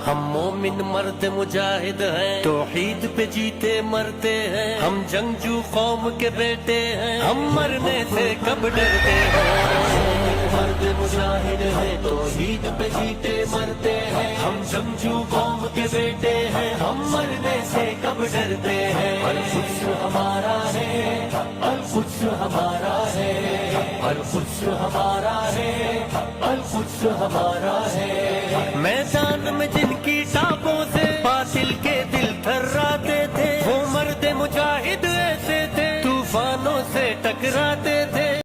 हम मोमिन मर्द मुजाहिद हैं, तौहीद पे जीते मरते हैं। हम जंगजू कौम के बेटे हैं, हम मरने से कब डरते हैं। मर्द मुजाहिद हैं, तौहीद पे जीते मरते हैं। हम जंगजू कौम के बेटे हैं, हम मरने से कब डरते हैं। अल-कुद्स हमारा है, अल-कुद्स हमारा है, अल-कुद्स हमारा है, अल-कुद्स हमारा है।